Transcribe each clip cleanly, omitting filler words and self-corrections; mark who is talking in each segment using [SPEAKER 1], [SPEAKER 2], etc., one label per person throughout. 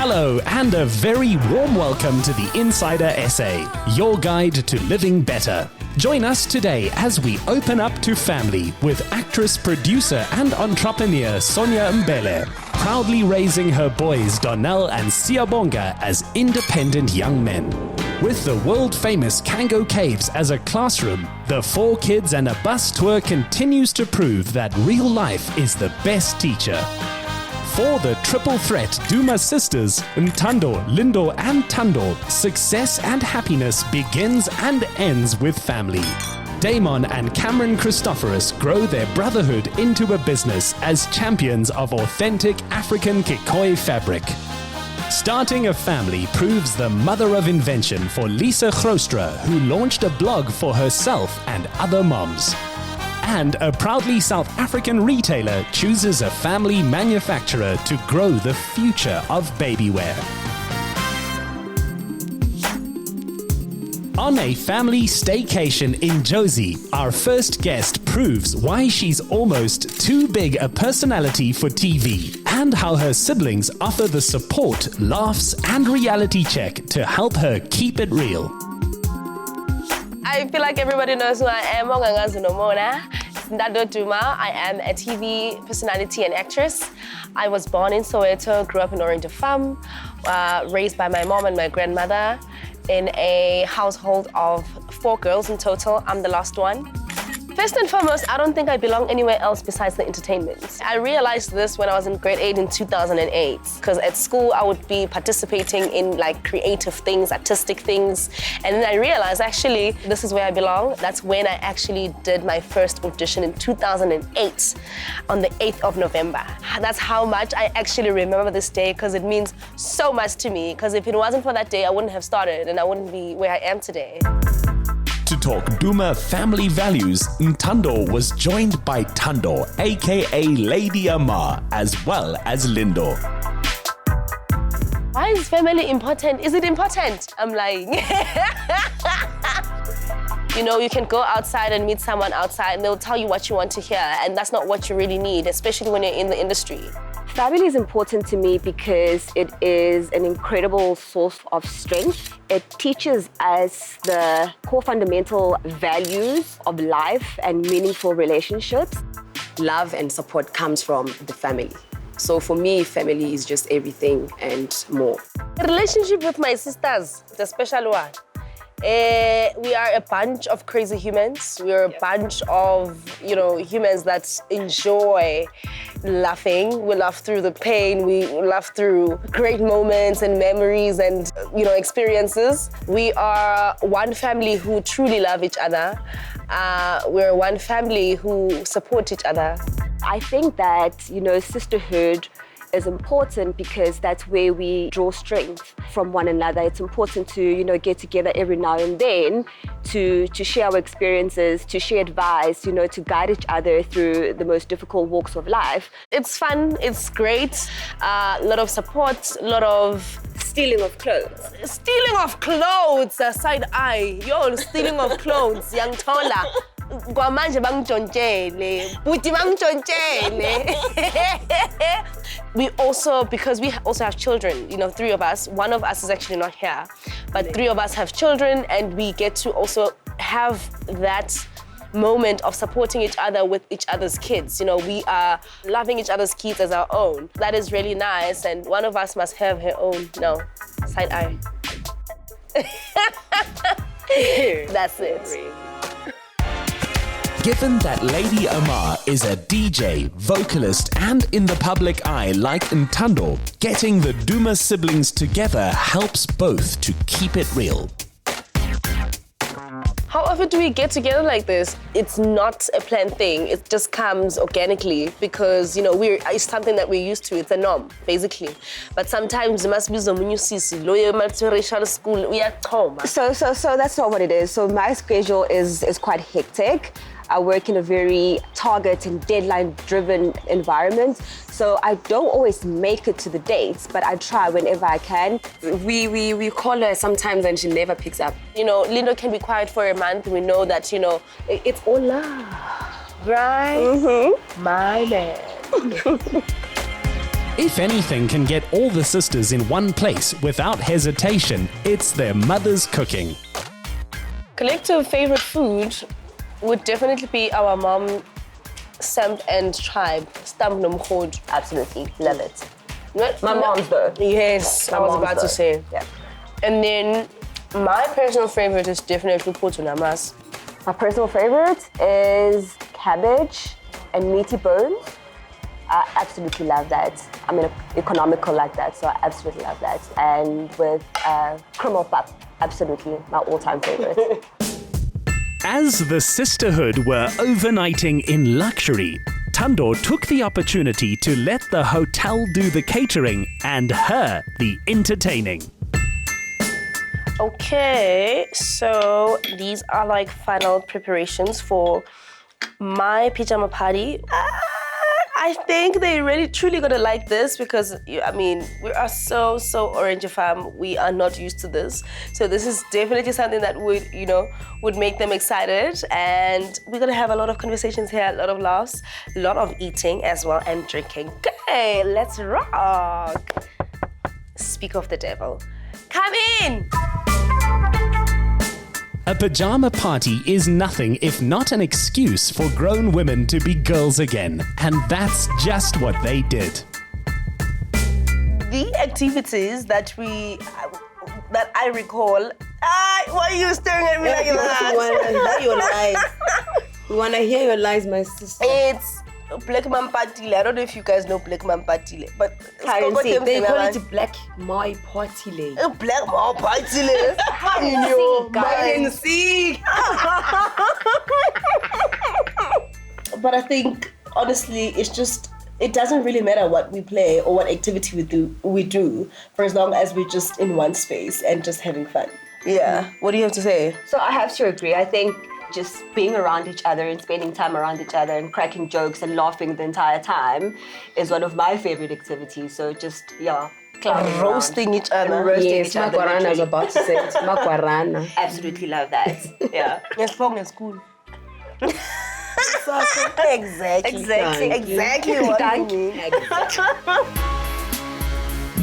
[SPEAKER 1] Hello and a very warm welcome to the Insider Essay, your guide to living better. Join us today as we open up to family with actress, producer and entrepreneur Sonia Mbele, proudly raising her boys Donelle and Siyabonga as independent young men. With the world-famous Cango Caves as a classroom, the 4 kids and a bus tour continues to prove that real life is the best teacher. For the triple threat Duma sisters, Ntando, Lindo and Tando, success and happiness begins and ends with family. Damon and Cameron Christoforos grow their brotherhood into a business as champions of authentic African kikoy fabric. Starting a family proves the mother of invention for Lisa Grostra, who launched a blog for herself and other moms. And a proudly South African retailer chooses a family manufacturer to grow the future of babywear. On a family staycation in Jozi, our first guest proves why she's almost too big a personality for TV and how her siblings offer the support, laughs and reality check to help her keep it real.
[SPEAKER 2] I feel like everybody knows who I am. Ntando Duma. I am a TV personality and actress. I was born in Soweto, grew up in Orange Farm, raised by my mom and my grandmother in a household of 4 girls in total. I'm the last one. First and foremost, I don't think I belong anywhere else besides the entertainment. I realized this when I was in grade 8 in 2008, because at school I would be participating in like creative things, artistic things, and then I realized actually this is where I belong. That's when I actually did my first audition in 2008 on the 8th of November. That's how much I actually remember this day, because it means so much to me, because if it wasn't for that day, I wouldn't have started and I wouldn't be where I am today.
[SPEAKER 1] To talk Duma family values, Ntando was joined by Tando, aka Lady Amar, as well as Lindo.
[SPEAKER 2] Why is family important? Is it important? I'm lying. You know, you can go outside and meet someone outside and they'll tell you what you want to hear, and that's not what you really need, especially when you're in the industry.
[SPEAKER 3] Family is important to me because it is an incredible source of strength. It teaches us the core fundamental values of life and meaningful relationships.
[SPEAKER 4] Love and support comes from the family. So for me, family is just everything and more.
[SPEAKER 2] The relationship with my sisters, the special one. We are a bunch of crazy humans. We are a bunch of, humans that enjoy laughing. We laugh through the pain. We laugh through great moments and memories and, experiences. We are one family who truly love each other. We're one family who support each other.
[SPEAKER 3] I think that, sisterhood is important because that's where we draw strength from one another. It's important to, get together every now and then to share our experiences, to share advice, to guide each other through the most difficult walks of life.
[SPEAKER 2] It's fun, it's great, a lot of support, a lot of
[SPEAKER 3] stealing of clothes.
[SPEAKER 2] Stealing of clothes, side eye. Yo, stealing of clothes, young Tola. We also, because we also have children, 3 of us, one of us is actually not here, but 3 of us have children, and we get to also have that moment of supporting each other with each other's kids. We are loving each other's kids as our own. That is really nice, and one of us must have her own, side eye. That's it.
[SPEAKER 1] Given that Lady Amar is a DJ, vocalist, and in the public eye like Ntando, getting the Duma siblings together helps both to keep it real.
[SPEAKER 2] How often do we get together like this? It's not a planned thing. It just comes organically because, it's something that we're used to. It's a norm, basically. But sometimes it must be some new school. We are home.
[SPEAKER 3] So that's not what it is. So my schedule is quite hectic. I work in a very target and deadline-driven environment, so I don't always make it to the dates, but I try whenever I can.
[SPEAKER 4] We call her sometimes and she never picks up.
[SPEAKER 2] Lindo can be quiet for a month. We know that, it's all love, right? Mm-hmm. My man.
[SPEAKER 1] If anything can get all the sisters in one place without hesitation, it's their mother's cooking.
[SPEAKER 2] Collective favorite food would definitely be our mom stamp and tribe, stamp nomkhod.
[SPEAKER 3] Absolutely, love it. My
[SPEAKER 2] No-
[SPEAKER 3] mom's though.
[SPEAKER 2] Yes, I was
[SPEAKER 3] mom's
[SPEAKER 2] about to
[SPEAKER 3] though.
[SPEAKER 2] say.
[SPEAKER 3] Yeah.
[SPEAKER 2] And then my personal favorite is definitely putu namas.
[SPEAKER 3] My personal favorite is cabbage and meaty bones. I absolutely love that. I'm economical like that, so I absolutely love that. And with krumel pap, absolutely my all-time favorite.
[SPEAKER 1] As the sisterhood were overnighting in luxury, Ntando took the opportunity to let the hotel do the catering and her the entertaining.
[SPEAKER 2] Okay, so these are like final preparations for my pajama party. I think they really truly gonna like this because we are so Orange fam. We are not used to this, so this is definitely something that would make them excited. And we're gonna have a lot of conversations here, a lot of laughs, a lot of eating as well and drinking. Okay, let's rock. Speak of the devil, come in.
[SPEAKER 1] A pajama party is nothing if not an excuse for grown women to be girls again, and that's just what they did.
[SPEAKER 2] The activities that I recall. Why are you staring at me like that?
[SPEAKER 5] Your lies. We want to hear your lies, my sister.
[SPEAKER 2] It's Black Man Patile. I don't know if you guys know Black Man Patile, but
[SPEAKER 5] They call it Black My Party.
[SPEAKER 2] Black Man Patile.
[SPEAKER 5] Hide and seek.
[SPEAKER 2] But I think honestly, it doesn't really matter what we play or what activity we do, for as long as we're just in one space and just having fun. Yeah. What do you have to say?
[SPEAKER 3] So I have to agree. I think just being around each other and spending time around each other and cracking jokes and laughing the entire time is one of my favorite activities. So just, clowning
[SPEAKER 2] Roasting
[SPEAKER 3] around.
[SPEAKER 2] each other.
[SPEAKER 3] And roasting
[SPEAKER 5] Yes,
[SPEAKER 3] each other.
[SPEAKER 5] Makwarana is
[SPEAKER 3] literally.
[SPEAKER 5] about to say it. Makwarana.
[SPEAKER 3] Absolutely love that. Yeah.
[SPEAKER 2] Yes, long as cool. Exactly. Exactly what I mean.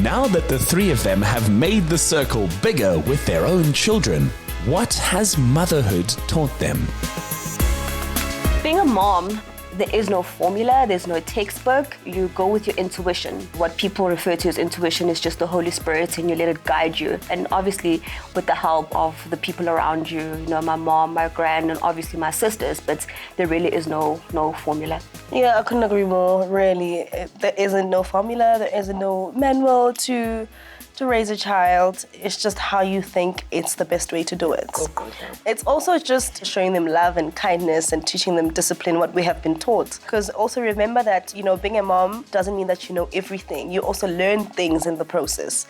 [SPEAKER 1] Now that the three of them have made the circle bigger with their own children, what has motherhood taught them?
[SPEAKER 3] Being a mom, there is no formula, there's no textbook. You go with your intuition. What people refer to as intuition is just the Holy Spirit, and you let it guide you. And obviously with the help of the people around you, my mom, my gran, and obviously my sisters, but there really is no formula.
[SPEAKER 2] Yeah, I couldn't agree more, really. There isn't no formula, there isn't no manual to raise a child. It's just how you think it's the best way to do it. It's also just showing them love and kindness and teaching them discipline, what we have been taught. Because also remember that, being a mom doesn't mean that you know everything. You also learn things in the process,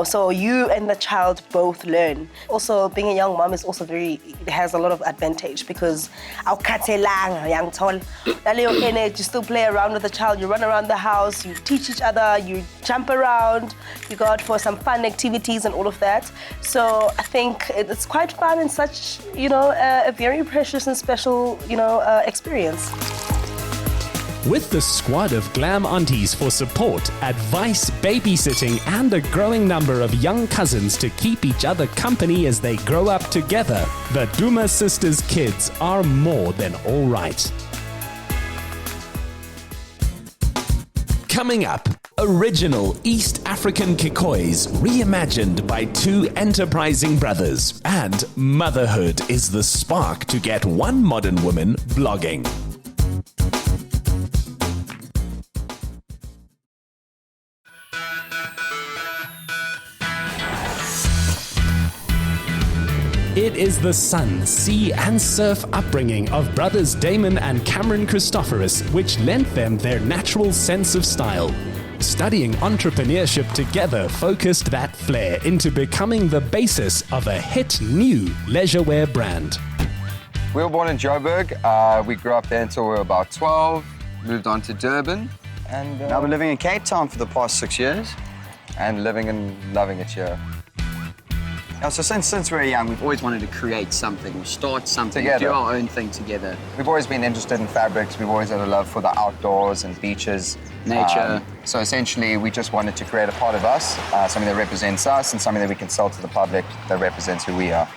[SPEAKER 2] so you and the child both learn. Also, being a young mom is also it has a lot of advantage because you still play around with the child, you run around the house, you teach each other, you jump around, you go out for some fun activities and all of that. So I think it's quite fun and such, a very precious and special, experience.
[SPEAKER 1] With the squad of glam aunties for support, advice, babysitting, and a growing number of young cousins to keep each other company as they grow up together, the Duma sisters' kids are more than all right. Coming up, original East African kikoys reimagined by two enterprising brothers. And motherhood is the spark to get one modern woman blogging. It is the sun, sea, and surf upbringing of brothers Damon and Cameron Christoforos which lent them their natural sense of style. Studying entrepreneurship together focused that flair into becoming the basis of a hit new leisurewear brand.
[SPEAKER 6] We were born in Joburg. We grew up there until we were about 12, moved on to Durban, and
[SPEAKER 7] Now we're living in Cape Town for the past 6 years.
[SPEAKER 6] and living and loving it here.
[SPEAKER 7] So since we were young, we've always wanted to create something, or start something,
[SPEAKER 6] Together.
[SPEAKER 7] do our own thing together.
[SPEAKER 6] We've always been interested in fabrics. We've always had a love for the outdoors and beaches.
[SPEAKER 7] Nature.
[SPEAKER 6] So essentially, we just wanted to create a part of us, something that represents us and something that we can sell to the public that represents who we are.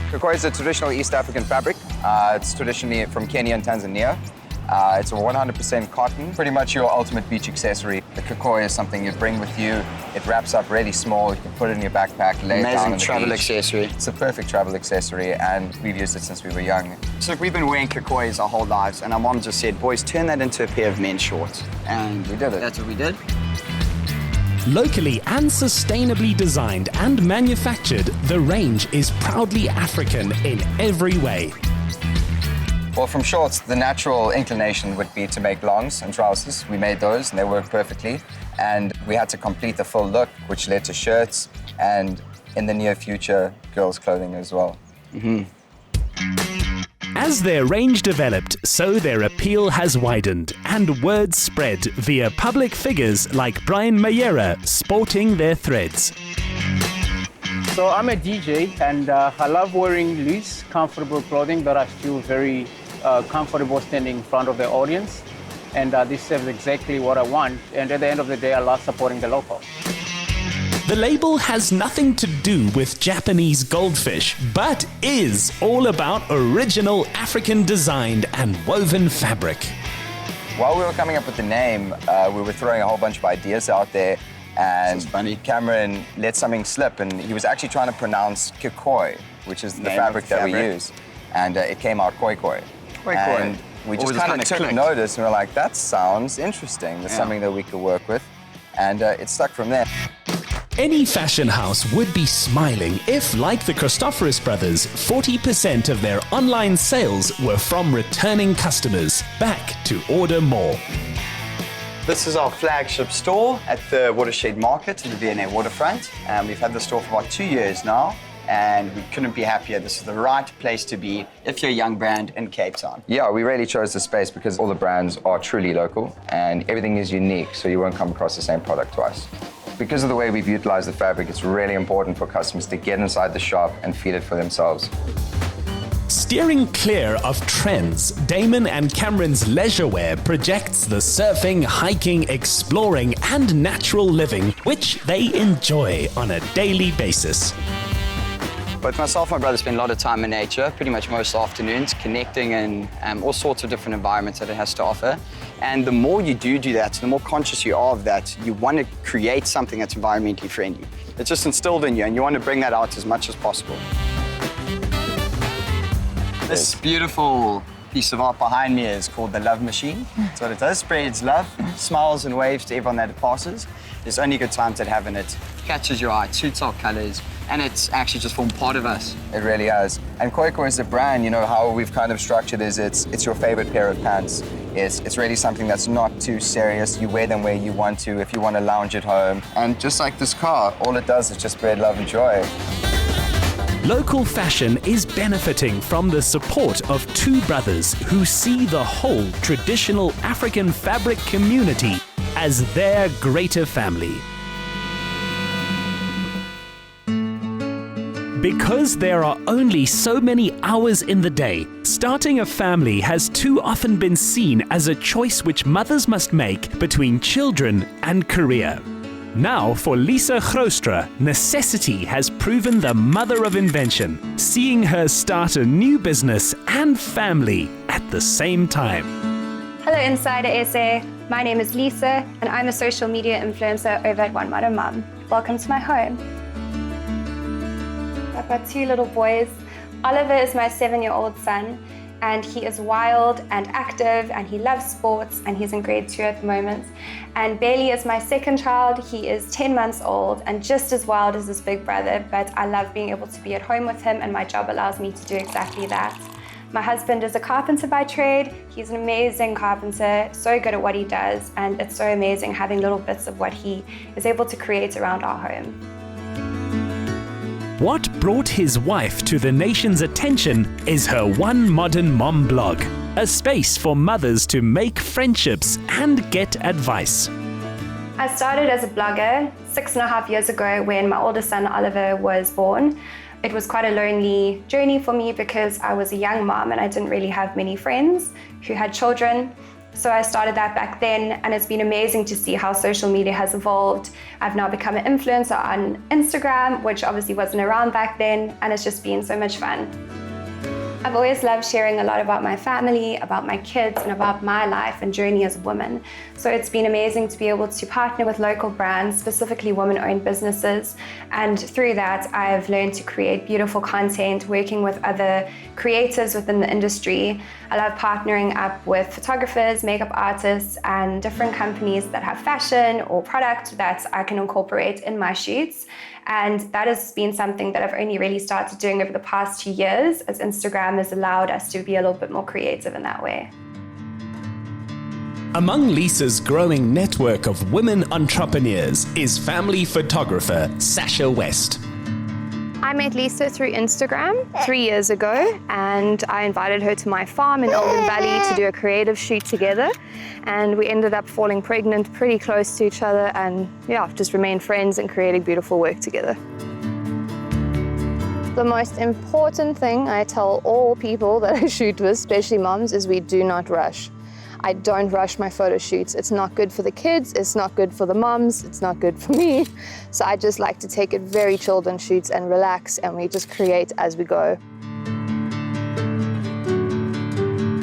[SPEAKER 6] Kikoy is a traditional East African fabric. It's traditionally from Kenya and Tanzania. It's a 100% cotton, pretty much your ultimate beach accessory. The kikoy is something you bring with you. It wraps up really small. You can put it in your backpack, lay it down on the
[SPEAKER 7] travel
[SPEAKER 6] beach.
[SPEAKER 7] accessory.
[SPEAKER 6] It's a perfect travel accessory, and we've used it since we were young.
[SPEAKER 7] So we've been wearing kikoys our whole lives, and our mom just said, boys, turn that into a pair of men's shorts. And
[SPEAKER 6] We did it.
[SPEAKER 7] That's what we did.
[SPEAKER 1] Locally and sustainably designed and manufactured, the range is proudly African in every way.
[SPEAKER 6] Well, from shorts, the natural inclination would be to make longs and trousers. We made those, and they worked perfectly. And we had to complete the full look, which led to shirts, and in the near future, girls' clothing as well.
[SPEAKER 1] As their range developed, so their appeal has widened, and word spread via public figures like Brian Mayera sporting their threads.
[SPEAKER 8] So I'm a DJ, and I love wearing loose, comfortable clothing that I feel very comfortable standing in front of the audience. And this serves exactly what I want. And at the end of the day, I love supporting the local.
[SPEAKER 1] The label has nothing to do with Japanese goldfish, but is all about original African designed and woven fabric.
[SPEAKER 6] While we were coming up with the name, we were throwing a whole bunch of ideas out there, and Cameron let something slip, and he was actually trying to pronounce kikoy, which is the fabric that we use, and it came out koi koi. And we just kind of took notice, and we were like, that sounds interesting. There's something that we could work with, and it stuck from there.
[SPEAKER 1] Any fashion house would be smiling if, like the Christoforos brothers, 40% of their online sales were from returning customers back to order more.
[SPEAKER 7] This is our flagship store at the Watershed Market in the V&A waterfront. We've had the store for about 2 years now, and we couldn't be happier. This is the right place to be if you're a young brand in Cape Town.
[SPEAKER 6] Yeah, we really chose the space because all the brands are truly local, and everything is unique, so you won't come across the same product twice. Because of the way we've utilized the fabric, it's really important for customers to get inside the shop and feel it for themselves.
[SPEAKER 1] Steering clear of trends, Damon and Cameron's leisure wear projects the surfing, hiking, exploring, and natural living, which they enjoy on a daily basis.
[SPEAKER 7] Both myself and my brother spend a lot of time in nature, pretty much most afternoons, connecting in all sorts of different environments that it has to offer. And the more you do that, the more conscious you are of that, you want to create something that's environmentally friendly. It's just instilled in you, and you want to bring that out as much as possible. This beautiful piece of art behind me is called the Love Machine. That's what it does, spreads love, smiles and waves to everyone that it passes. There's only good times that having it catches your eye, it suits our colors, and it's actually just formed part of us.
[SPEAKER 6] It really has. And Koi Koi is a brand, you know, how we've kind of structured is it's your favorite pair of pants. It's really something that's not too serious. You wear them where you want to, if you want to lounge at home. And just like this car, all it does is just spread love and joy.
[SPEAKER 1] Local fashion is benefiting from the support of two brothers who see the whole traditional African fabric community as their greater family. Because there are only so many hours in the day, starting a family has too often been seen as a choice which mothers must make between children and career. Now, for Lisa Groostra, necessity has proven the mother of invention, seeing her start a new business and family at the same time.
[SPEAKER 9] Hello Insider SA, my name is Lisa and I'm a social media influencer over at One Modern Mom. Welcome to my home. I've got two little boys. Oliver is my 7-year-old son, and he is wild and active and he loves sports and he's in grade 2 at the moment. And Bailey is my second child. He is 10 months old and just as wild as his big brother, but I love being able to be at home with him and my job allows me to do exactly that. My husband is a carpenter by trade. He's an amazing carpenter, so good at what he does, and it's so amazing having little bits of what he is able to create around our home.
[SPEAKER 1] What brought his wife to the nation's attention is her One Modern Mom blog, a space for mothers to make friendships and get advice.
[SPEAKER 9] I started as a blogger 6.5 years ago when my oldest son Oliver was born. It was quite a lonely journey for me because I was a young mom and I didn't really have many friends who had children. So I started that back then, and it's been amazing to see how social media has evolved. I've now become an influencer on Instagram, which obviously wasn't around back then, and it's just been so much fun. I've always loved sharing a lot about my family, about my kids, and about my life and journey as a woman. So it's been amazing to be able to partner with local brands, specifically women-owned businesses. And through that, I've learned to create beautiful content, working with other creatives within the industry. I love partnering up with photographers, makeup artists, and different companies that have fashion or product that I can incorporate in my shoots. And that has been something that I've only really started doing over the past 2 years, as Instagram has allowed us to be a little bit more creative in that way.
[SPEAKER 1] Among Lisa's growing network of women entrepreneurs is family photographer Sasha West.
[SPEAKER 9] I met Lisa through Instagram 3 years ago, and I invited her to my farm in Oldham Valley to do a creative shoot together. And we ended up falling pregnant pretty close to each other, and yeah, just remained friends and creating beautiful work together. The most important thing I tell all people that I shoot with, especially moms, is we do not rush. I don't rush my photo shoots. It's not good for the kids, it's not good for the moms, it's not good for me. So I just like to take it very chilled on shoots and relax, and we just create as we go.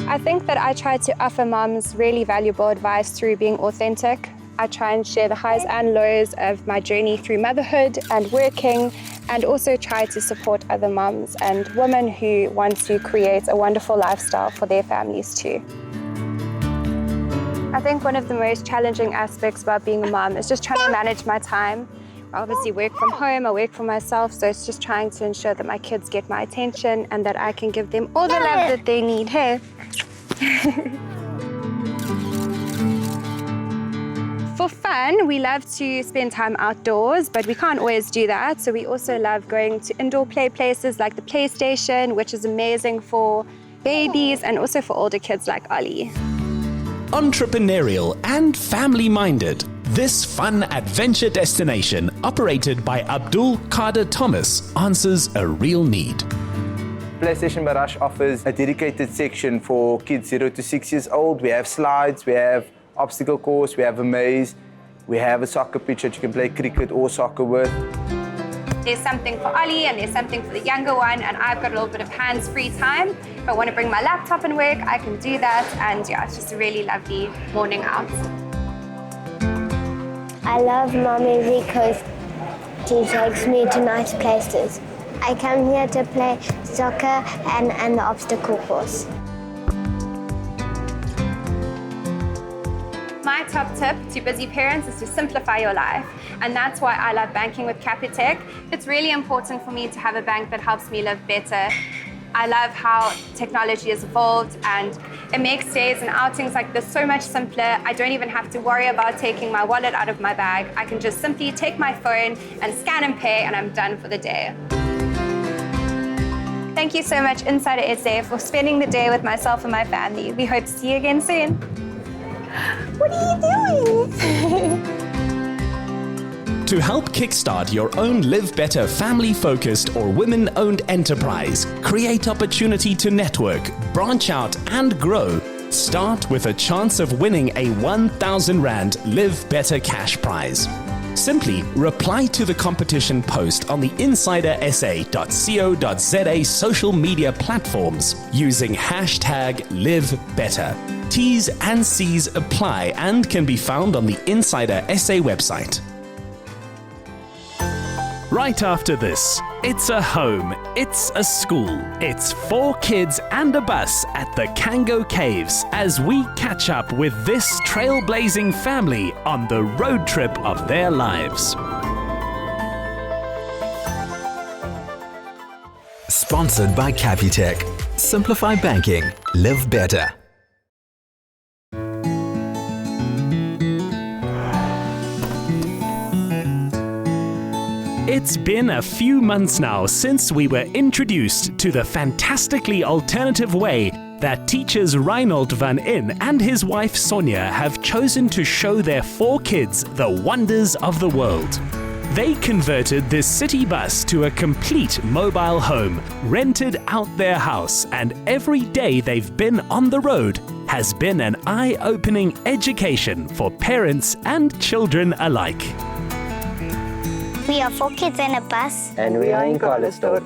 [SPEAKER 9] I think that I try to offer moms really valuable advice through being authentic. I try and share the highs and lows of my journey through motherhood and working, and also try to support other moms and women who want to create a wonderful lifestyle for their families too. I think one of the most challenging aspects about being a mom is just trying to manage my time. I obviously work from home, I work for myself, so it's just trying to ensure that my kids get my attention and that I can give them all the love that they need. Hey. For fun, we love to spend time outdoors, but we can't always do that. So we also love going to indoor play places like the PlayStation, which is amazing for babies and also for older kids like Ollie.
[SPEAKER 1] Entrepreneurial and family-minded, this fun adventure destination, operated by Abdul Kader Thomas, answers a real need.
[SPEAKER 10] PlayStation Barrage offers a dedicated section for kids 0 to 6 years old. We have slides, we have obstacle course, we have a maze, we have a soccer pitch that you can play cricket or soccer with.
[SPEAKER 9] There's something for Ollie and there's something for the younger one, and I've got a little bit of hands-free time. If I want to bring my laptop and work, I can do that, and yeah, it's just a really lovely morning out.
[SPEAKER 11] I love Mommy because she takes me to nice places. I come here to play soccer and the obstacle course.
[SPEAKER 9] My top tip to busy parents is to simplify your life, and that's why I love banking with Capitec. It's really important for me to have a bank that helps me live better. I love how technology has evolved, and it makes days and outings like this so much simpler. I don't even have to worry about taking my wallet out of my bag. I can just simply take my phone and scan and pay, and I'm done for the day. Thank you so much, Insider SA, for spending the day with myself and my family. We hope to see you again soon. What are you doing?
[SPEAKER 1] To help kickstart your own Live Better family-focused or women-owned enterprise, create opportunity to network, branch out and grow, start with a chance of winning a 1,000 Rand Live Better cash prize. Simply reply to the competition post on the insidersa.co.za social media platforms using hashtag #LiveBetter. T's and C's apply and can be found on the Insider SA website. Right after this, it's a home, it's a school, it's 4 kids and a bus at the Cango Caves as we catch up with this trailblazing family on the road trip of their lives.
[SPEAKER 12] Sponsored by Capitec. Simplify banking. Live better.
[SPEAKER 1] It's been a few months now since we were introduced to the fantastically alternative way that teachers Reinhold van In and his wife Sonia have chosen to show their 4 kids the wonders of the world. They converted this city bus to a complete mobile home, rented out their house, and every day they've been on the road has been an eye-opening education for parents and children alike.
[SPEAKER 11] We are 4 kids in a bus.
[SPEAKER 13] And we are in Karlsdorp.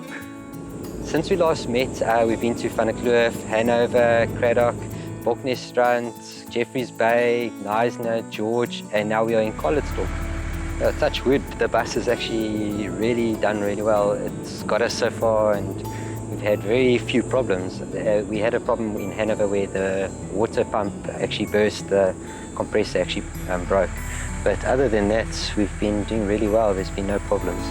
[SPEAKER 13] Since we last met, we've been to Van der Kloof, Hanover, Craddock, Boknesstrand, Jeffreys Bay, Neisner, George, and now we are in Karlsdorp. Touch wood, the bus has actually really done really well. It's got us so far and we've had very few problems. We had a problem in Hanover where the water pump actually burst, the compressor actually broke. But other than that, we've been doing really well. There's been no problems.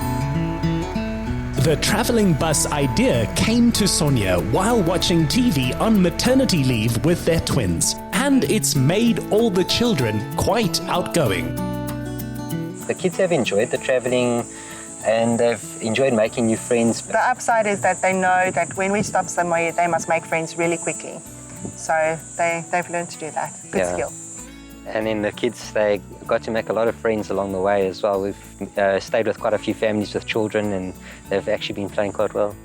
[SPEAKER 1] The traveling bus idea came to Sonia while watching TV on maternity leave with their twins, and it's made all the children quite outgoing.
[SPEAKER 13] The kids have enjoyed the traveling and they've enjoyed making new friends.
[SPEAKER 14] The upside is that they know that when we stop somewhere, they must make friends really quickly. So they've learned to do that. Good skill.
[SPEAKER 13] And then the kids, they got to make a lot of friends along the way as well. We've stayed with quite a few families with children and they've actually been playing quite well.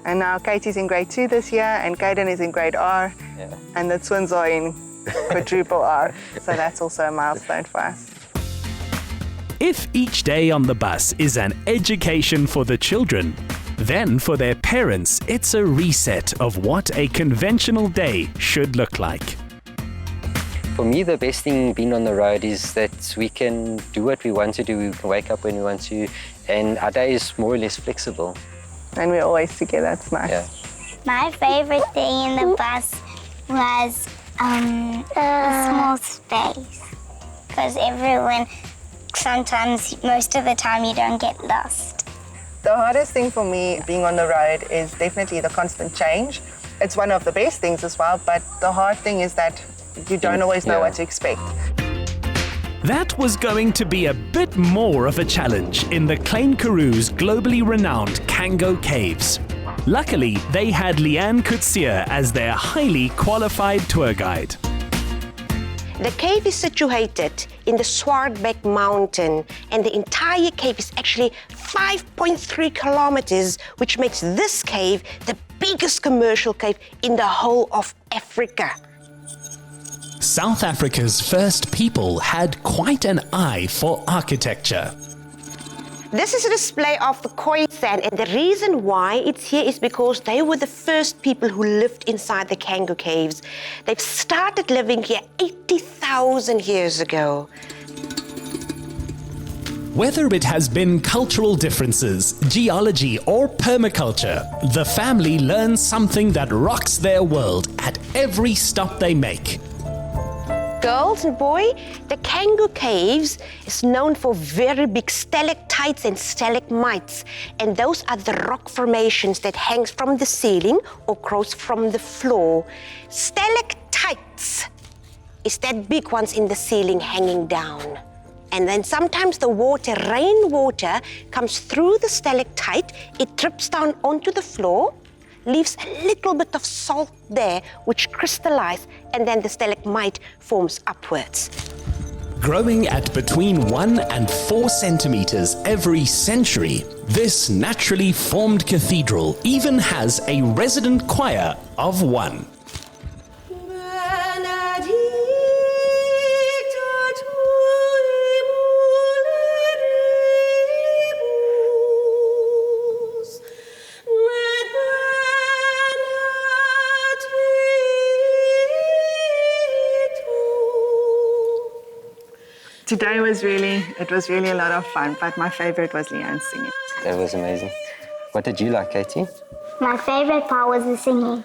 [SPEAKER 14] And now Katie's in grade 2 this year and Caden is in grade R. And the twins are in quadruple R. So that's also a milestone for us.
[SPEAKER 1] If each day on the bus is an education for the children, then for their parents, it's a reset of what a conventional day should look like.
[SPEAKER 13] For me, the best thing being on the road is that we can do what we want to do. We can wake up when we want to, and our day is more or less flexible.
[SPEAKER 14] And we're always together, it's nice.
[SPEAKER 13] Yeah.
[SPEAKER 11] My favorite thing in the bus was a small space. Because everyone, sometimes, most of the time, you don't get lost.
[SPEAKER 14] The hardest thing for me being on the road is definitely the constant change. It's one of the best things as well, but the hard thing is that you don't always know what to expect.
[SPEAKER 1] That was going to be a bit more of a challenge in the Klein Karoo's globally renowned Cango Caves. Luckily, they had Leanne Kutsia as their highly qualified tour guide.
[SPEAKER 15] The cave is situated in the Swartbeck mountain, and the entire cave is actually 5.3 kilometers, which makes this cave the biggest commercial cave in the whole of Africa.
[SPEAKER 1] South Africa's first people had quite an eye for architecture.
[SPEAKER 15] This is a display of the koi sand, and the reason why it's here is because they were the first people who lived inside the Cango Caves. They've started living here 80,000 years ago.
[SPEAKER 1] Whether it has been cultural differences, geology, or permaculture, the family learns something that rocks their world at every stop they make.
[SPEAKER 15] Girls and boys, the Cango Caves is known for very big stalactites and stalagmites, and those are the rock formations that hangs from the ceiling or grows from the floor. Stalactites is that big ones in the ceiling hanging down. And then sometimes the water, rainwater, comes through the stalactite, it drips down onto the floor, leaves a little bit of salt there, which crystallizes, and then the stalagmite forms upwards.
[SPEAKER 1] Growing at between 1 and 4 centimeters every century, this naturally formed cathedral even has a resident choir of 1.
[SPEAKER 14] Today was really a lot of fun, but my favorite was Leanne's singing.
[SPEAKER 13] That was amazing. What did you like, Katie?
[SPEAKER 11] My favorite part was the singing.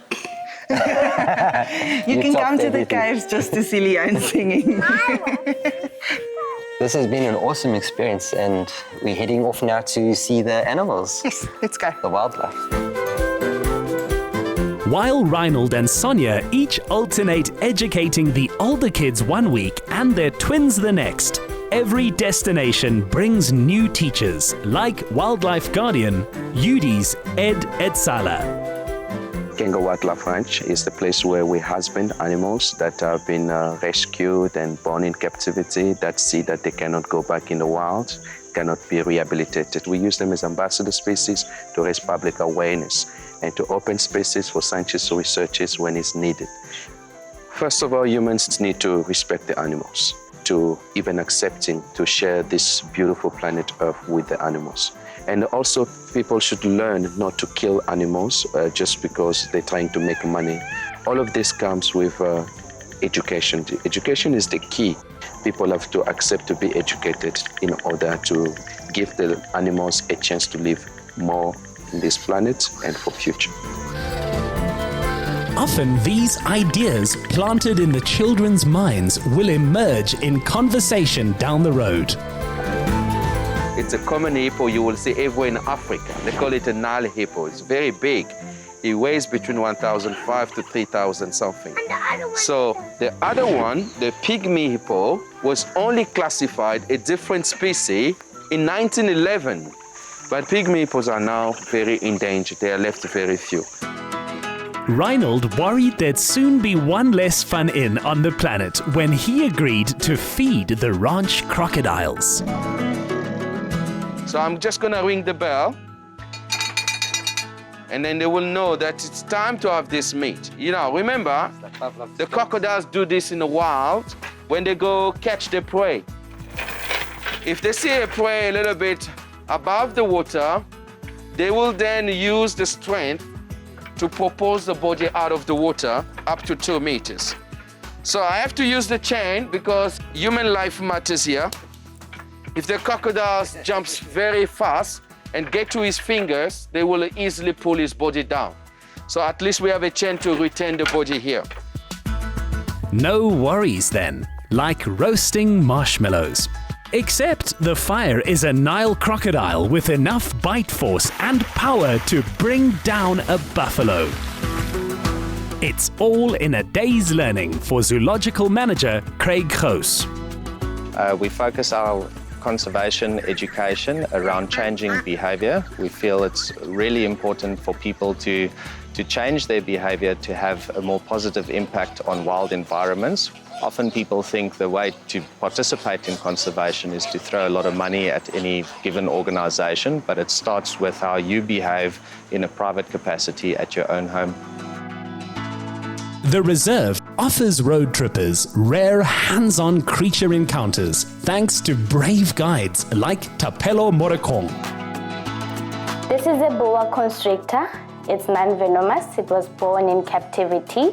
[SPEAKER 14] You can come to the caves just to see Leanne singing.
[SPEAKER 13] This has been an awesome experience, and we're heading off now to see the animals.
[SPEAKER 14] Yes, let's go.
[SPEAKER 13] The wildlife.
[SPEAKER 1] While Reinhold and Sonia each alternate educating the older kids one week and their twins the next, every destination brings new teachers, like wildlife guardian Yudi's Ed Etsala.
[SPEAKER 16] Cango Wildlife Ranch is the place where we husband animals that have been rescued and born in captivity, that see that they cannot go back in the wild, cannot be rehabilitated. We use them as ambassador species to raise public awareness and to open spaces for scientists or researchers when it's needed. First of all, humans need to respect the animals, to even accepting to share this beautiful planet Earth with the animals. And also people should learn not to kill animals just because they're trying to make money. All of this comes with education. Education is the key. People have to accept to be educated in order to give the animals a chance to live more in this planet and for future.
[SPEAKER 1] Often these ideas planted in the children's minds will emerge in conversation down the road.
[SPEAKER 17] It's a common hippo you will see everywhere in Africa. They call it a Nile hippo. It's very big. It weighs between 1,500 to 3,000 something. So the other one, the pygmy hippo, was only classified a different species in 1911. But pygmy hippos are now very endangered. They are left very few.
[SPEAKER 1] Reinhold worried there'd soon be one less fun inn on the planet when he agreed to feed the ranch crocodiles.
[SPEAKER 17] So I'm just gonna ring the bell, and then they will know that it's time to have this meat. You know, remember, the crocodiles do this in the wild when they go catch their prey. If they see a prey a little bit above the water, they will then use the strength to propose the body out of the water up to 2 meters. So I have to use the chain because human life matters here. If the crocodile jumps very fast and get to his fingers, they will easily pull his body down. So at least we have a chain to retain the body here.
[SPEAKER 1] No worries then, like roasting marshmallows. Except the fire is a Nile crocodile with enough bite force and power to bring down a buffalo. It's all in a day's learning for zoological manager Craig Goos.
[SPEAKER 18] We focus our conservation education around changing behavior. We feel it's really important for people to change their behavior to have a more positive impact on wild environments. Often people think the way to participate in conservation is to throw a lot of money at any given organization, but it starts with how you behave in a private capacity at your own home.
[SPEAKER 1] The reserve offers road trippers rare hands-on creature encounters thanks to brave guides like Tapelo Morekong.
[SPEAKER 19] This is a boa constrictor. It's non-venomous. It was born in captivity.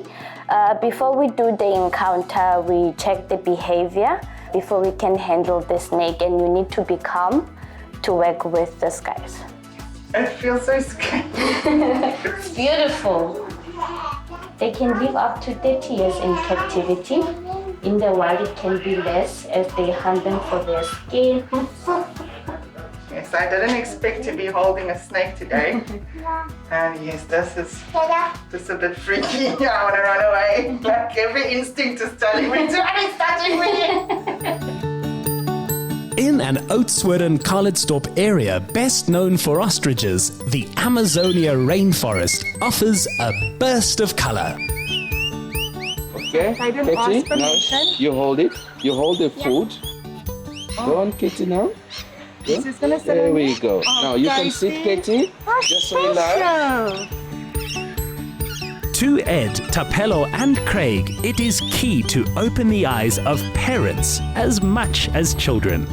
[SPEAKER 19] Before we do the encounter, we check the behavior before we can handle the snake, and you need to be calm to work with these guys.
[SPEAKER 14] I feel so scared.
[SPEAKER 19] It's beautiful. They can live up to 30 years in captivity. In the wild, it can be less as they hunt them for their skin.
[SPEAKER 14] Yes, I didn't expect to be holding a snake today. And yes, this is just a bit freaky. I want to run away. Like every instinct is telling me to, and it's touching me.
[SPEAKER 1] In an Oudtshoorn Calitzdorp area best known for ostriches, the Amazonia rainforest offers a burst of color.
[SPEAKER 17] Okay,
[SPEAKER 14] I didn't ask
[SPEAKER 17] Kitty,
[SPEAKER 14] permission.
[SPEAKER 17] now you hold it. You hold the food. Go on, Kitty, now. Yeah.
[SPEAKER 14] This is gonna sit
[SPEAKER 17] There
[SPEAKER 14] on
[SPEAKER 17] we
[SPEAKER 14] me?
[SPEAKER 17] go.
[SPEAKER 14] Oh,
[SPEAKER 17] Now you can
[SPEAKER 14] Daisy.
[SPEAKER 17] sit, Kitty. Just relax.
[SPEAKER 1] To Ed, Tapelo and Craig, it is key to open the eyes of parents as much as children.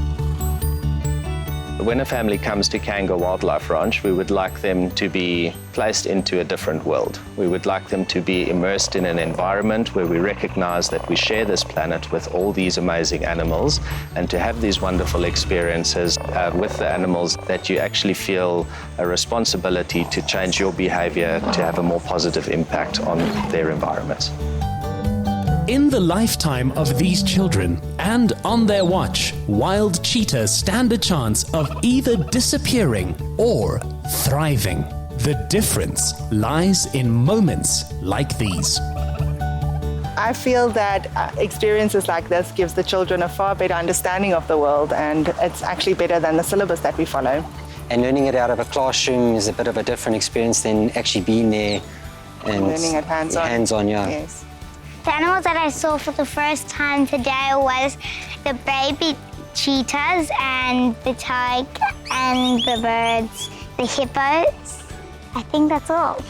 [SPEAKER 18] When a family comes to Cango Wildlife Ranch, we would like them to be placed into a different world. We would like them to be immersed in an environment where we recognize that we share this planet with all these amazing animals, and to have these wonderful experiences with the animals that you actually feel a responsibility to change your behavior to have a more positive impact on their environments.
[SPEAKER 1] In the lifetime of these children and on their watch, wild cheetahs stand a chance of either disappearing or thriving. The difference lies in moments like these.
[SPEAKER 14] I feel that experiences like this gives the children a far better understanding of the world, and it's actually better than the syllabus that we follow.
[SPEAKER 13] And learning it out of a classroom is a bit of a different experience than actually being there And
[SPEAKER 14] learning it hands-on.
[SPEAKER 13] Hands-on, yeah.
[SPEAKER 14] Yes.
[SPEAKER 11] The animals that I saw for the first time today was the baby cheetahs and the tiger and the birds, the hippos. I think that's all.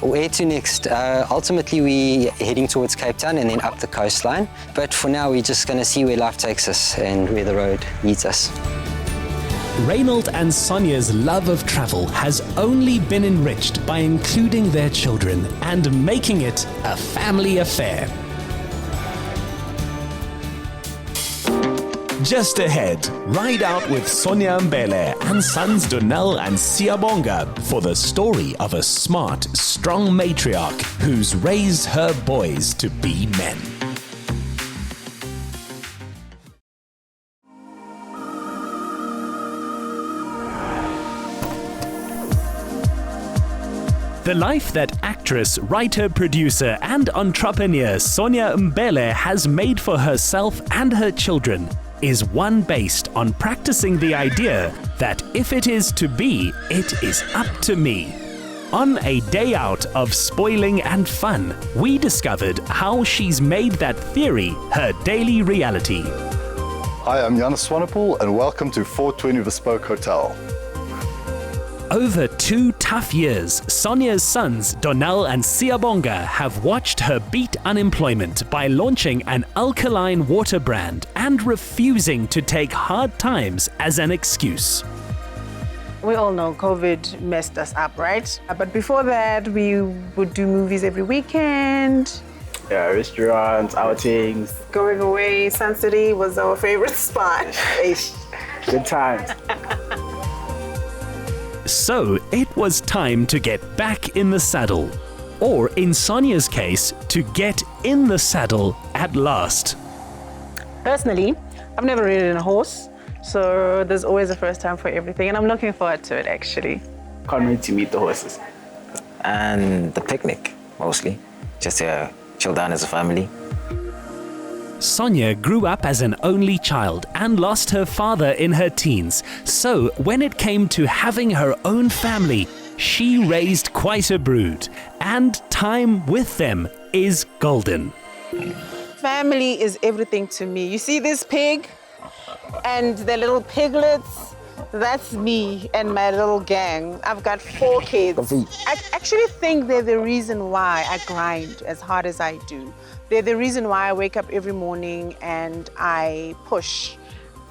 [SPEAKER 13] Where to next? Ultimately, we're heading towards Cape Town and then up the coastline. But for now, we're just going to see where life takes us and where the road leads us.
[SPEAKER 1] Reynold and Sonia's love of travel has only been enriched by including their children and making it a family affair. Just ahead, ride out with Sonia Mbele and sons Donelle and Siyabonga for the story of a smart, strong matriarch who's raised her boys to be men. The life that actress, writer, producer and entrepreneur Sonia Mbele has made for herself and her children is one based on practicing the idea that if it is to be, it is up to me. On a day out of spoiling and fun, we discovered how she's made that theory her daily reality.
[SPEAKER 20] Hi, I'm Jan Swanepoel and welcome to 420 Bespoke Hotel.
[SPEAKER 1] Over 2 tough years, Sonia's sons, Donelle and Siyabonga, have watched her beat unemployment by launching an alkaline water brand and refusing to take hard times as an excuse.
[SPEAKER 14] We all know COVID messed us up, right? But before that, we would do movies every weekend.
[SPEAKER 10] Yeah, restaurants, outings.
[SPEAKER 14] Going away, Sun City was our favorite spot.
[SPEAKER 10] Good times.
[SPEAKER 1] So it was time to get back in the saddle. Or in Sonia's case, to get in the saddle at last.
[SPEAKER 14] Personally, I've never ridden a horse, so there's always a first time for everything, and I'm looking forward to it, actually.
[SPEAKER 10] Can't wait to meet the horses.
[SPEAKER 21] And the picnic, mostly. Just to chill down as a family.
[SPEAKER 1] Sonia grew up as an only child and lost her father in her teens. So when it came to having her own family, she raised quite a brood. And time with them is golden.
[SPEAKER 14] Family is everything to me. You see this pig and the little piglets? That's me and my little gang. I've got 4 kids. I actually think they're the reason why I grind as hard as I do. They're the reason why I wake up every morning and I push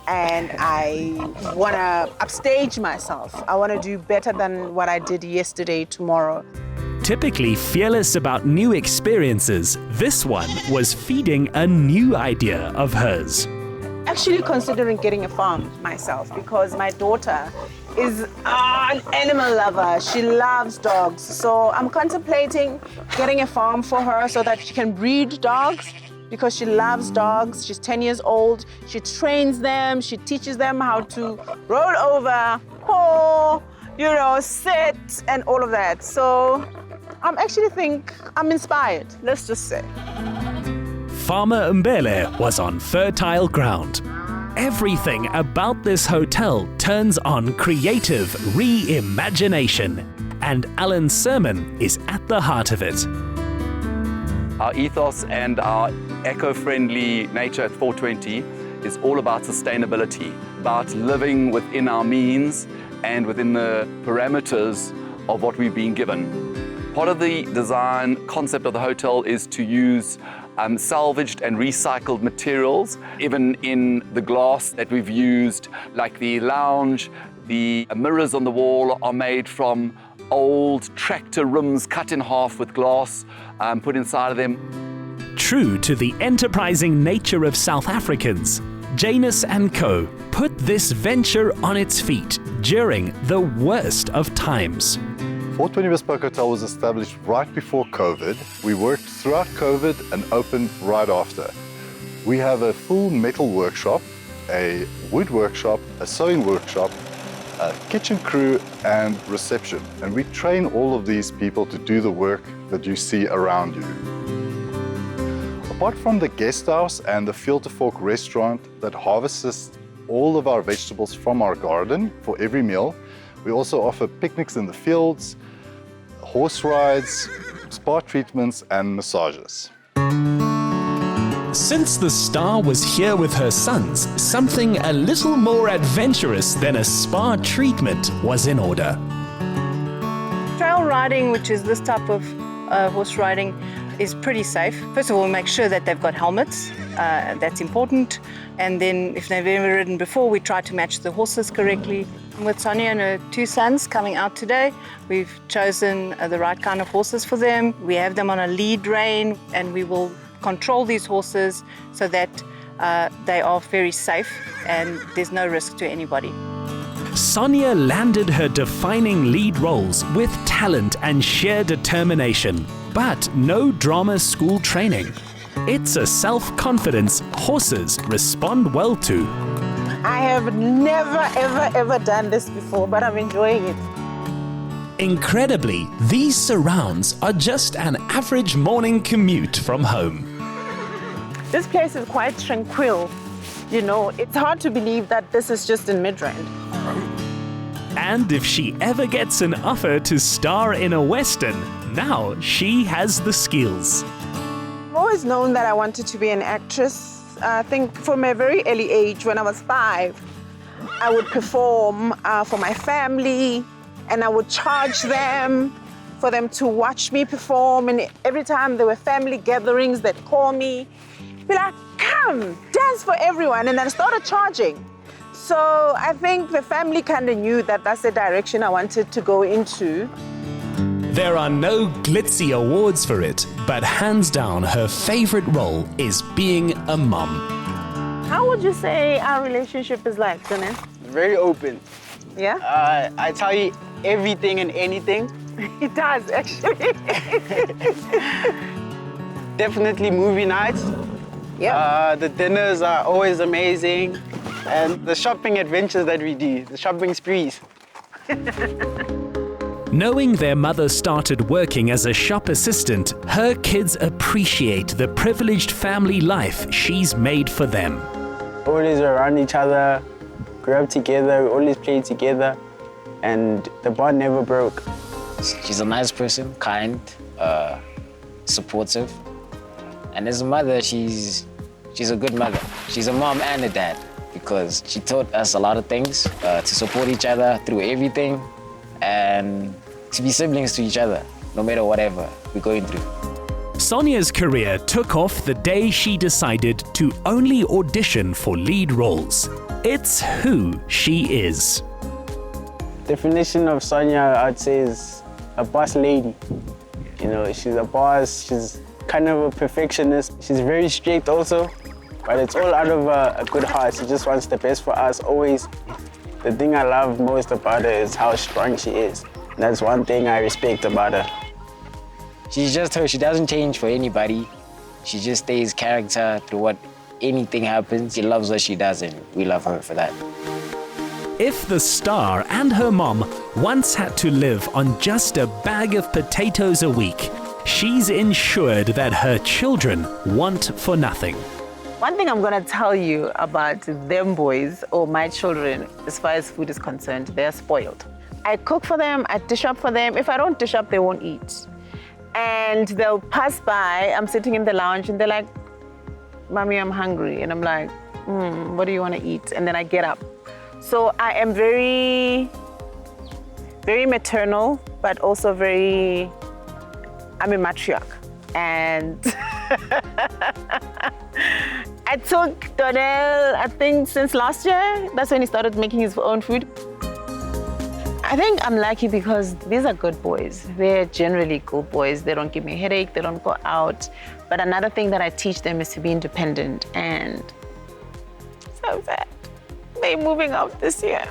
[SPEAKER 14] and I want to upstage myself. I want to do better than what I did yesterday, tomorrow.
[SPEAKER 1] Typically fearless about new experiences, this one was feeding a new idea of hers.
[SPEAKER 14] Actually considering getting a farm myself because my daughter is an animal lover. She loves dogs. So I'm contemplating getting a farm for her so that she can breed dogs because she loves dogs. She's 10 years old. She trains them. She teaches them how to roll over, paw, sit and all of that. So I actually think I'm inspired, let's just say.
[SPEAKER 1] Farmer Mbele was on fertile ground. Everything about this hotel turns on creative reimagination, and Alan's sermon is at the heart of it.
[SPEAKER 22] Our ethos and our eco-friendly nature at 420 is all about sustainability, about living within our means and within the parameters of what we've been given. Part of the design concept of the hotel is to use salvaged and recycled materials, even in the glass that we've used, like the lounge. The mirrors on the wall are made from old tractor rims cut in half with glass put inside of them.
[SPEAKER 1] True to the enterprising nature of South Africans, Janus & Co. put this venture on its feet during the worst of times.
[SPEAKER 20] 420 Bespoke Hotel was established right before COVID. We worked throughout COVID and opened right after. We have a full metal workshop, a wood workshop, a sewing workshop, a kitchen crew and reception. And we train all of these people to do the work that you see around you. Apart from the guest house and the Field to Fork restaurant that harvests all of our vegetables from our garden for every meal, we also offer picnics in the fields, horse rides, spa treatments and massages.
[SPEAKER 1] Since the star was here with her sons, something a little more adventurous than a spa treatment was in order.
[SPEAKER 4] Trail riding, which is this type of horse riding, is pretty safe. First of all, we make sure that they've got helmets. That's important. And then if they've ever ridden before, we try to match the horses correctly. With Sonia and her 2 sons coming out today, we've chosen the right kind of horses for them. We have them on a lead rein, and we will control these horses so that they are very safe and there's no risk to anybody.
[SPEAKER 1] Sonia landed her defining lead roles with talent and sheer determination, but no drama school training. It's a self-confidence horses respond well to.
[SPEAKER 5] I have never, ever done this before, but I'm enjoying it.
[SPEAKER 1] Incredibly, these surrounds are just an average morning commute from home.
[SPEAKER 5] This place is quite tranquil. You know, it's hard to believe that this is just in Midrand.
[SPEAKER 1] And if she ever gets an offer to star in a Western, now she has the skills.
[SPEAKER 5] I've always known that I wanted to be an actress. I think from a very early age, when I was 5, I would perform for my family, and I would charge them for them to watch me perform. And every time there were family gatherings, they'd call me, be like, come, dance for everyone. And then I started charging. So I think the family kind of knew that that's the direction I wanted to go into.
[SPEAKER 1] There are no glitzy awards for it, but hands down, her favorite role is being a mom.
[SPEAKER 5] How would you say our relationship is like, Donelle?
[SPEAKER 23] Very open.
[SPEAKER 5] Yeah?
[SPEAKER 23] I tell you everything and anything.
[SPEAKER 5] It does, actually.
[SPEAKER 23] Definitely movie nights.
[SPEAKER 5] Yeah.
[SPEAKER 23] The dinners are always amazing. And the shopping adventures that we do, the shopping sprees.
[SPEAKER 1] Knowing their mother started working as a shop assistant, her kids appreciate the privileged family life she's made for them.
[SPEAKER 23] Always around each other, grew up together, we always played together, and the bond never broke.
[SPEAKER 21] She's a nice person, kind, supportive. And as a mother, she's a good mother. She's a mom and a dad, because she taught us a lot of things, to support each other through everything, and to be siblings to each other, no matter whatever we're going through.
[SPEAKER 1] Sonia's career took off the day she decided to only audition for lead roles. It's who she is.
[SPEAKER 23] Definition of Sonia, I'd say, is a boss lady. You know, she's a boss, she's kind of a perfectionist. She's very strict also, but it's all out of a good heart. She just wants the best for us, always. The thing I love most about her is how strong she is. That's one thing I respect about her.
[SPEAKER 21] She's just her. She doesn't change for anybody. She just stays character through what anything happens. She loves what she does, and we love her for that.
[SPEAKER 1] If the star and her mom once had to live on just a bag of potatoes a week, she's ensured that her children want for nothing.
[SPEAKER 5] One thing I'm gonna tell you about them boys, or my children, as far as food is concerned, they're spoiled. I cook for them, I dish up for them. If I don't dish up, they won't eat. And they'll pass by, I'm sitting in the lounge, and they're like, Mommy, I'm hungry. And I'm like, what do you wanna eat? And then I get up. So I am very, very maternal, but also I'm a matriarch. And I took Donelle, I think since last year. That's when he started making his own food. I think I'm lucky because these are good boys. They're generally good boys. They don't give me a headache, they don't go out. But another thing that I teach them is to be independent, and so sad. They're moving out this year.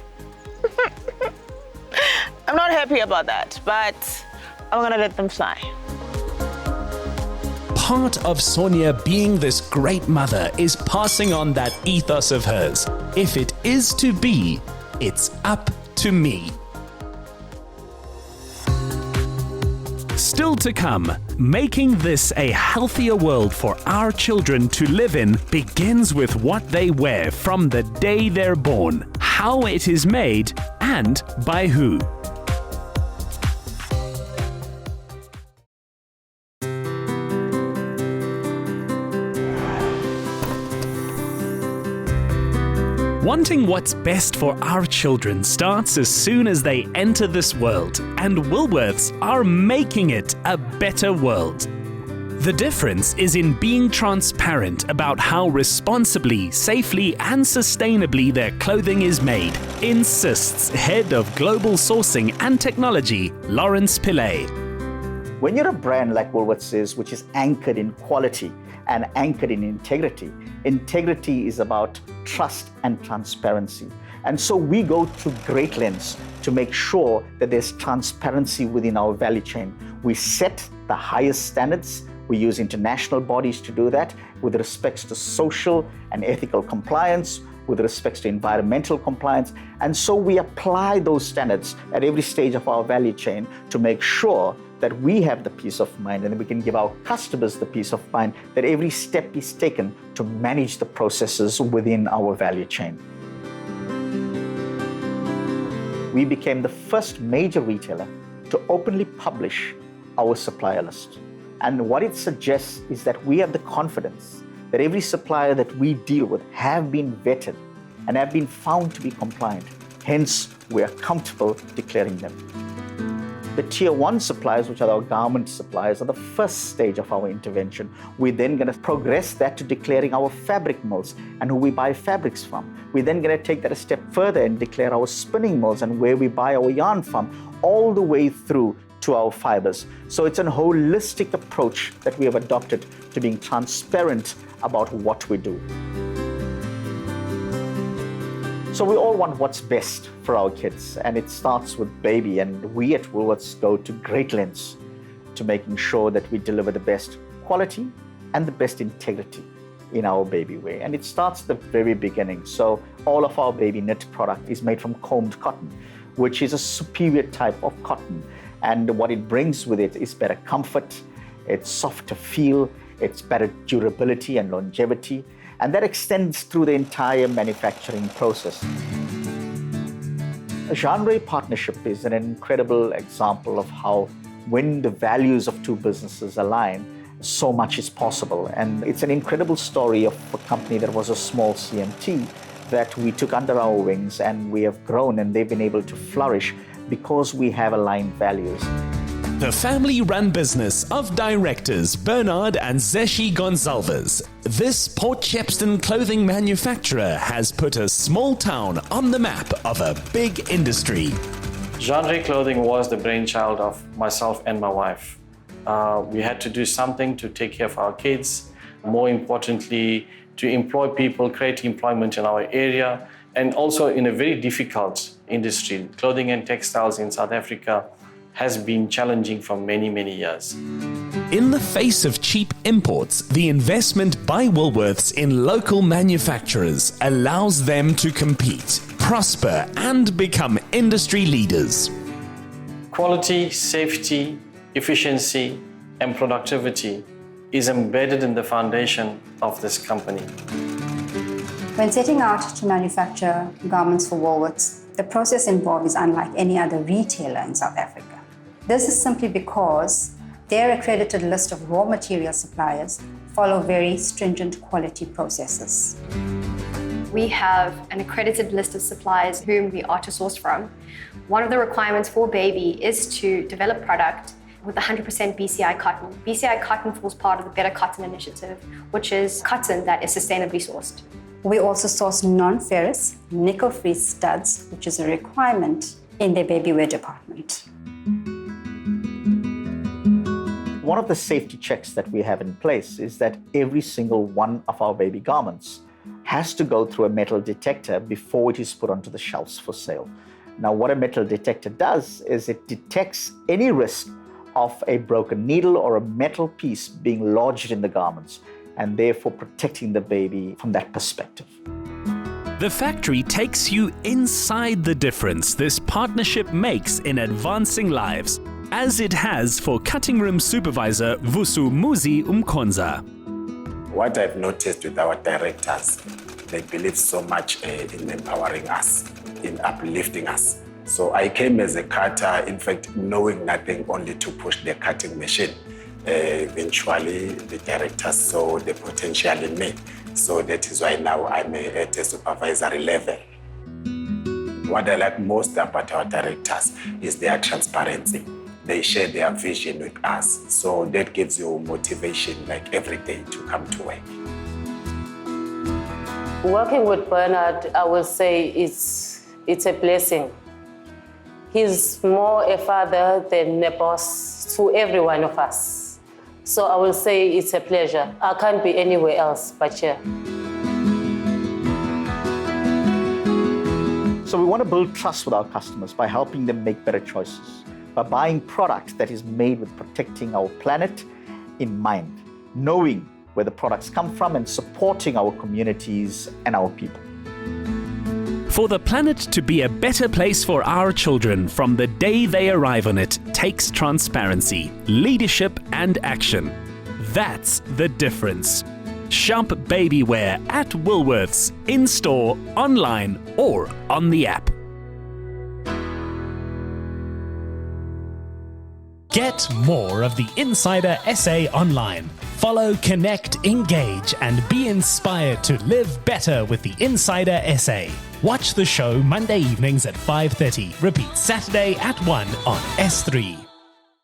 [SPEAKER 5] I'm not happy about that, but I'm gonna let them fly.
[SPEAKER 1] Part of Sonia being this great mother is passing on that ethos of hers. If it is to be, it's up to me. Still to come, making this a healthier world for our children to live in begins with what they wear from the day they're born, how it is made, and by who. Wanting what's best for our children starts as soon as they enter this world, and Woolworths are making it a better world. The difference is in being transparent about how responsibly, safely and sustainably their clothing is made, insists Head of Global Sourcing and Technology, Lawrence Pillay.
[SPEAKER 2] When you're a brand like Woolworths is, which is anchored in quality and anchored in integrity, integrity is about trust and transparency. And so we go to great lengths to make sure that there's transparency within our value chain. We set the highest standards. We use international bodies to do that with respects to social and ethical compliance, with respects to environmental compliance. And so we apply those standards at every stage of our value chain to make sure that we have the peace of mind and that we can give our customers the peace of mind that every step is taken to manage the processes within our value chain. We became the first major retailer to openly publish our supplier list. And what it suggests is that we have the confidence that every supplier that we deal with have been vetted and have been found to be compliant. Hence, we are comfortable declaring them. The tier 1 suppliers, which are our garment suppliers, are the first stage of our intervention. We're then going to progress that to declaring our fabric mills and who we buy fabrics from. We're then going to take that a step further and declare our spinning mills and where we buy our yarn from, all the way through to our fibers. So it's a holistic approach that we have adopted to being transparent about what we do. So we all want what's best for our kids, and it starts with baby, and we at Woolworths go to great lengths to making sure that we deliver the best quality and the best integrity in our baby wear. And it starts at the very beginning. So all of our baby knit product is made from combed cotton, which is a superior type of cotton. And what it brings with it is better comfort, it's softer feel, it's better durability and longevity, and that extends through the entire manufacturing process. A genre partnership is an incredible example of how when the values of two businesses align, so much is possible. And it's an incredible story of a company that was a small CMT that we took under our wings, and we have grown, and they've been able to flourish because we have aligned values.
[SPEAKER 1] The family-run business of directors Bernard and Zeshi Gonzalez, this Port Shepstone clothing manufacturer has put a small town on the map of a big industry.
[SPEAKER 3] Genre clothing was the brainchild of myself and my wife. We had to do something to take care of our kids, more importantly, to employ people, create employment in our area, and also in a very difficult industry. Clothing and textiles in South Africa has been challenging for many, many years.
[SPEAKER 1] In the face of cheap imports, the investment by Woolworths in local manufacturers allows them to compete, prosper, and become industry leaders.
[SPEAKER 3] Quality, safety, efficiency, and productivity is embedded in the foundation of this company.
[SPEAKER 8] When setting out to manufacture garments for Woolworths, the process involved is unlike any other retailer in South Africa. This is simply because their accredited list of raw material suppliers follow very stringent quality processes.
[SPEAKER 24] We have an accredited list of suppliers whom we are to source from. One of the requirements for baby is to develop product with 100% BCI cotton. BCI cotton forms part of the Better Cotton Initiative, which is cotton that is sustainably sourced.
[SPEAKER 8] We also source non-ferrous, nickel-free studs, which is a requirement in their baby wear department.
[SPEAKER 2] One of the safety checks that we have in place is that every single one of our baby garments has to go through a metal detector before it is put onto the shelves for sale. Now, what a metal detector does is it detects any risk of a broken needle or a metal piece being lodged in the garments, and therefore protecting the baby from that perspective.
[SPEAKER 1] The factory takes you inside the difference this partnership makes in advancing lives, as it has for cutting room supervisor Vusu Muzi Umkonza.
[SPEAKER 25] What I've noticed with our directors, they believe so much in empowering us, in uplifting us. So I came as a cutter, in fact, knowing nothing, only to push the cutting machine. Eventually, the directors saw the potential in me. So that is why now I'm at a supervisory level. What I like most about our directors is their transparency. They share their vision with us. So that gives you motivation like every day to come to work.
[SPEAKER 6] Working with Bernard, I will say it's a blessing. He's more a father than a boss to every one of us. So I will say it's a pleasure. I can't be anywhere else but here.
[SPEAKER 2] So we want to build trust with our customers by helping them make better choices, by buying product that is made with protecting our planet in mind, knowing where the products come from and supporting our communities and our people.
[SPEAKER 1] For the planet to be a better place for our children from the day they arrive on it takes transparency, leadership and action. That's the difference. Shop babywear at Woolworths, in-store, online or on the app. Get more of the Insider SA online. Follow, connect, engage and be inspired to live better with the Insider SA. Watch the show Monday evenings at 5:30. Repeat Saturday at 1 on S3.